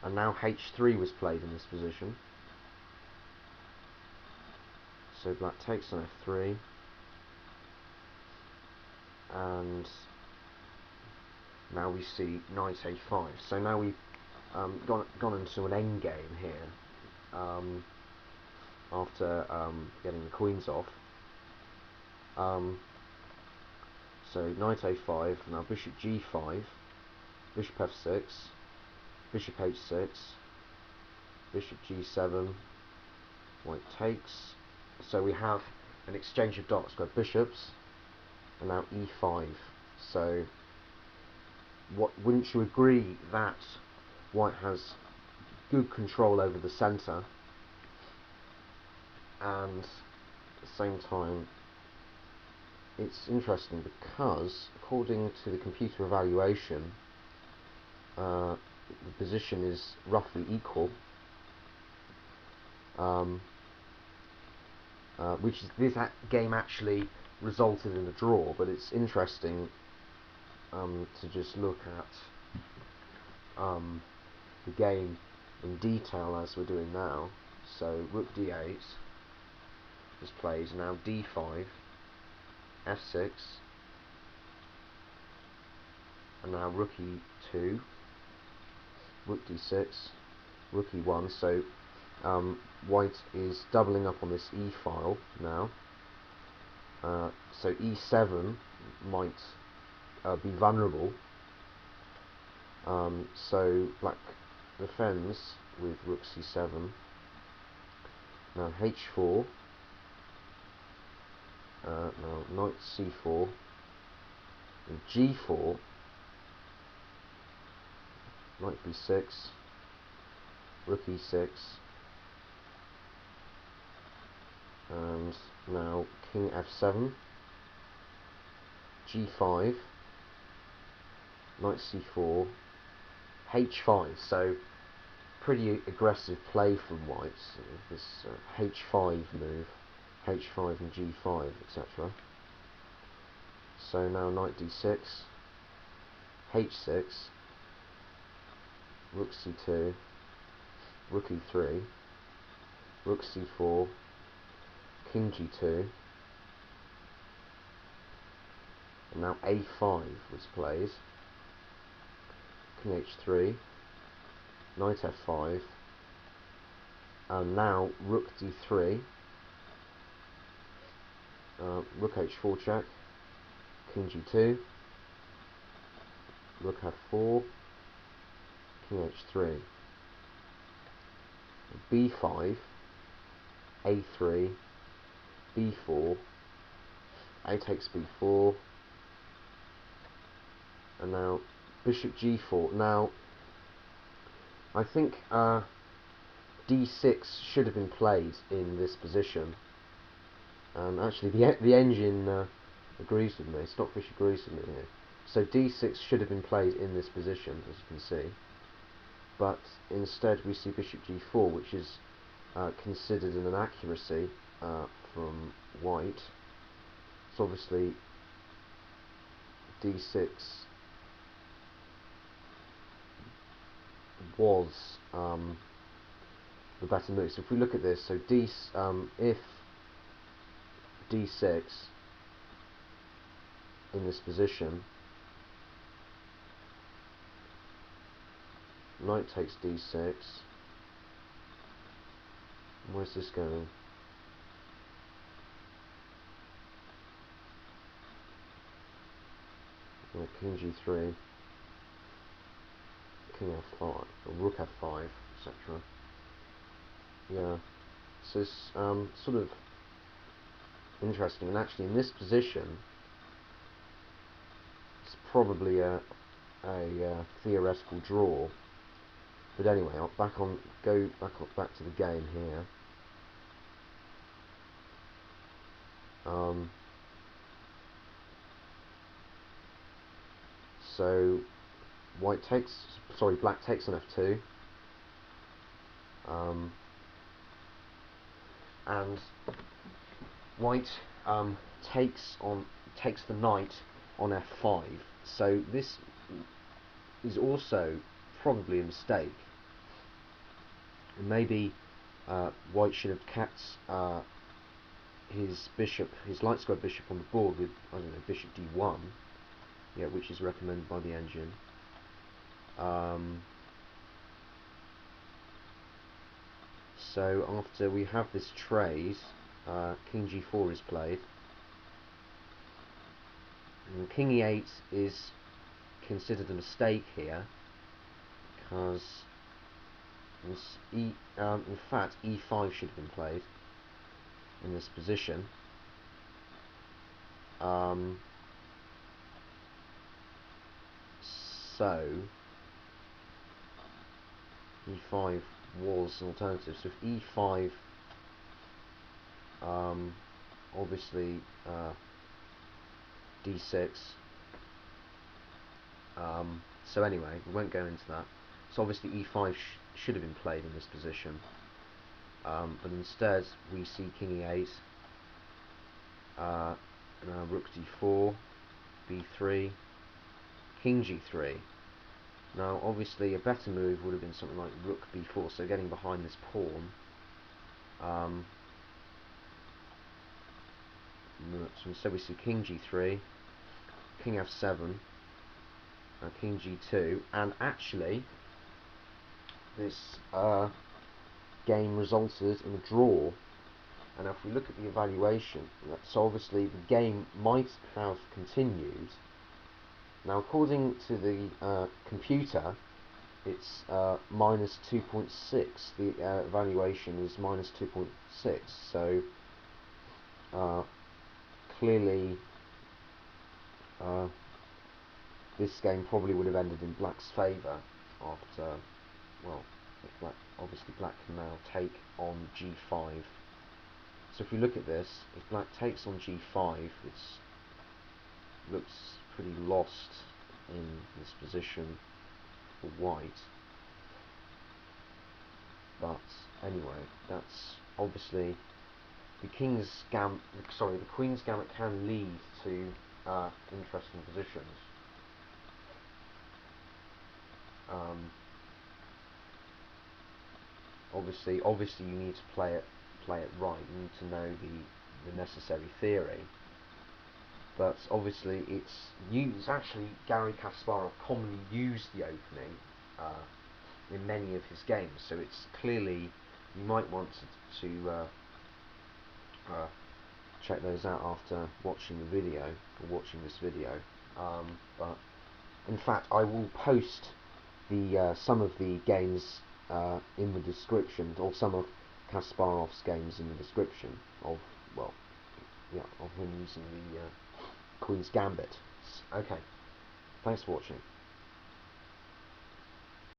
and now h3 was played in this position. So black takes on f3, and now we see knight a5. So now we've gone into an endgame here, after getting the queens off. So knight a5, now bishop g5, bishop f6, bishop h6, bishop g7, white takes. So we have an exchange of dark square bishops, and now e5. So wouldn't you agree that white has good control over the centre, and at the same time it's interesting because according to the computer evaluation, the position is roughly equal, which is, this game actually resulted in a draw, but it's interesting to just look at the game in detail as we're doing now. So rook d8 is played, now d5, f6, and now rook e2, rook d6, rook e1. So white is doubling up on this e file now. So e7 might be vulnerable. So black defends with rook c7. Now h4. Now knight c4 and g4. Knight b6. Rook e6. And now king f7. g5. Knight c4. h5. So pretty aggressive play from white. This h5 move. h5 and g5, etc. So now knight d6, h6, rook c2, rook e3, rook c4, king g2, and now a5 was played, king h3, knight f5, and now rook d3, rook h4 check, king g2, rook f4, king h3, b5, a3, b4, a takes b4, and now bishop g4. Now I think d6 should have been played in this position, and actually the engine agrees with me. Stockfish agrees with me here. So d6 should have been played in this position, as you can see, but instead we see bishop g4, which is considered an inaccuracy from white. So obviously d6 was the better move. So if we look at this, so if d6 in this position, knight takes d6. Where's this going? King g3, king f5, or rook f5, etc. Yeah, so it's sort of interesting, and actually in this position it's probably a theoretical draw. But anyway, I'll go back to the game here. So black takes on f2, and white takes the knight on f5. So this is also probably a mistake. And maybe White should have kept his bishop, his light square bishop on the board with, I don't know, bishop d1, yeah, which is recommended by the engine. So after we have this trade, king g4 is played, and king e8 is considered a mistake here because in fact e5 should have been played in this position. So e5 was an alternative. So if e5, obviously d6. So anyway, we won't go into that. So obviously e5 should have been played in this position, but instead we see king e8, now rook d4, b3, king g3. Now obviously a better move would have been something like rook b4, so getting behind this pawn. So instead we see king g3, king f7, king g2, and actually this game resulted in a draw. And if we look at the evaluation, so obviously the game might have continued. Now according to the computer, it's minus 2.6. The evaluation is minus 2.6. So clearly this game probably would have ended in black's favour after, well, if black, obviously black can now take on g5. So if we look at this, if black takes on g5, it looks pretty lost in this position for white. But anyway, that's obviously the queen's gambit can lead to interesting positions. Obviously, you need to play it right. You need to know the necessary theory. But obviously, it's actually Garry Kasparov commonly used the opening in many of his games. So it's clearly you might want to check those out after watching the video or watching this video. But in fact, I will post the some of the games in the description, or some of Kasparov's games in the description of, well, yeah, of him using the Queen's Gambit. Okay, thanks for watching.